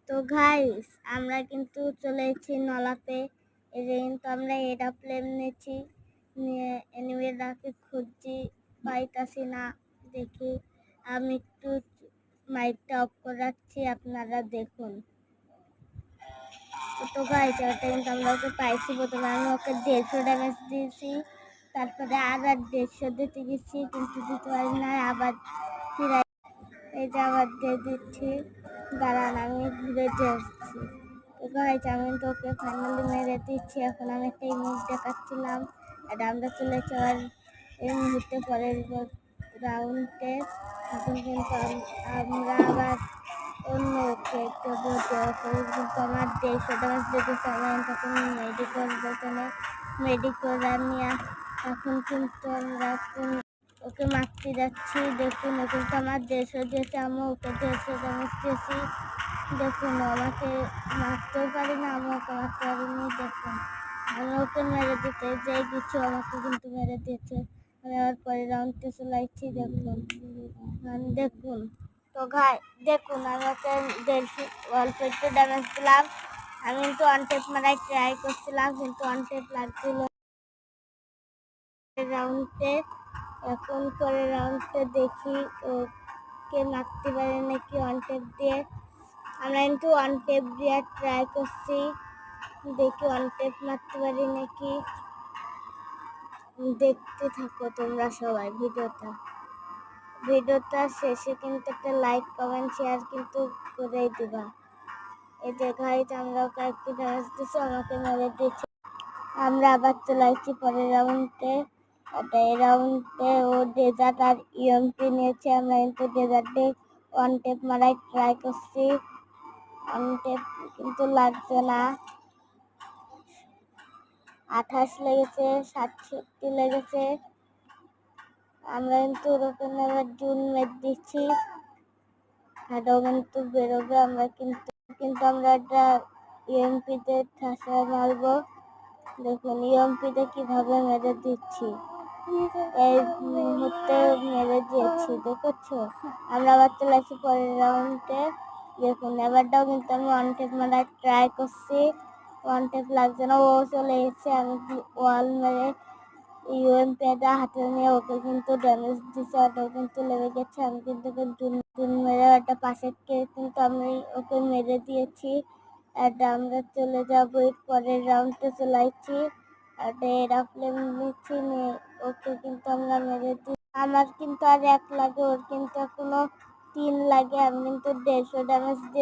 তো গাইস আমরা কিন্তু চলে এসেছি নলাতে। এই যে কিন্তু আমরা এরোপ্লেন নিয়েছি, নিয়ে এনিমেটাকে খুঁজছি, পাইতাছি না। দেখি আমি একটু মাইকটা অফ করে রাখছি, আপনারা দেখুন। তো গাইস ওটা কিন্তু আমরা ওকে পাইছি। প্রথমে আমি ওকে 150 ড্যামেজ দিয়েছি, তারপরে আর 150 দিতে গেছি কিন্তু দিতে পারি না। আবার ফিরাই, এই যে আবার দিয়ে দিচ্ছি। দাঁড়ান আমি ঘুরে যাচ্ছি। তো গাইস আমি তো ওকে ফাইনালি মেরে দিচ্ছি। এখন আমি একটা ইমেজ দেখাচ্ছিলাম, এটা আমরা চলে যাওয়ার এই মুহূর্তে পরের রাউন্ডে। এখন কিন্তু আমরা আবার অন্য ওকে একটা বলতে কিন্তু আমার 150 ড্যামেজ দিতেছে। আমি তখন মেডিকেল দোকানে মেডিকেল নিয়ে এখন কিন্তু আমরা ওকে মারতে যাচ্ছি। দেখুন ও কিন্তু আমার 150 দিয়েছে, আমি ওকে 150 ড্যামেজ দিয়েছি। দেখুন আমাকে মারতেও পারি না, আমি ওকে মারতে পারিনি। দেখুন আমি ওকে মেরে দিতে যে কিছু আমাকে কিন্তু মেরে দিয়েছে। আমি আবার পরের রাউন্ডে চলে আসছি। দেখুন তো ভাই দেখুন আমি ওকে 150 অল্প একটু ড্যামেজ দিলাম। আমি কিন্তু ওয়ান টেপ মারাই ট্রাই করছিলাম কিন্তু ওয়ান টেপ লাগছিল রাউন্ডে। এখন পরের রাউন্ডে দেখি ওকে মারতে পারে নাকি ওয়ান টেপ দিয়ে। আমরা কিন্তু ওয়ান টেপ দিয়ে ট্রাই করছি, দেখি ওয়ান টেপ মারতে পারি নাকি। দেখতে থাকো তোমরা সবাই ভিডিওটা শেষে কিন্তু একটা লাইক কমেন্ট শেয়ার কিন্তু করেই দিবা। এই যে গাইস আমরা ওকে একটু ড্যামেজ দিচ্ছি, আমাকে মেরে দিচ্ছে। আমরা আবার চলে আসছি পরের রাউন্ডে। এই রাউন্ডে ও ডেজার্ট আর ইএমপি নিয়েছে। আমরা কিন্তু ডেজার্টে ওয়ান টেপ মারাই ট্রাই করছি, ওয়ান টেপ কিন্তু লাগছে না। 28 লেগেছে, 67 লেগেছে। আমরা কিন্তু ওরকম আবার জুন মেট দিচ্ছি, এটাও কিন্তু বেরোবে। আমরা কিন্তু আমরা একটা ইএমপিতে ঠাসা মারবো। দেখুন ইএমপিতে কিভাবে মেরে দিচ্ছি, এই মুহূর্তে মেরে দিয়েছি, দেখেছো। আমরা আবার চলে আসি পরের রাউন্ডে। দেখুন এবারটাও কিন্তু আমি ওয়ান টেপ মারার ট্রাই করছি, ওয়ান টেপ লাগছে না। ও চলে এসেছে, আমি ওয়াল মেরে ইউএমপিটা হাতে নিয়ে ওকে কিন্তু ড্যামেজ দিচ্ছে, ওটাও কিন্তু লেগে গেছে। আমি কিন্তু জুন মেরে একটা পাশের কিন্তু আমি ওকে মেরে দিয়েছি। এটা আমরা চলে যাবো পরের রাউন্ডে চলে আসছি। একটা এরোপ্লেন নিচ্ছি, নিয়ে ওকে কিন্তু আমরা মেরে দিই। আমার কিন্তু আর 1 লাগে, ওর কিন্তু এখনো 3 লাগে। আমি কিন্তু 150 ড্যামেজ দিয়ে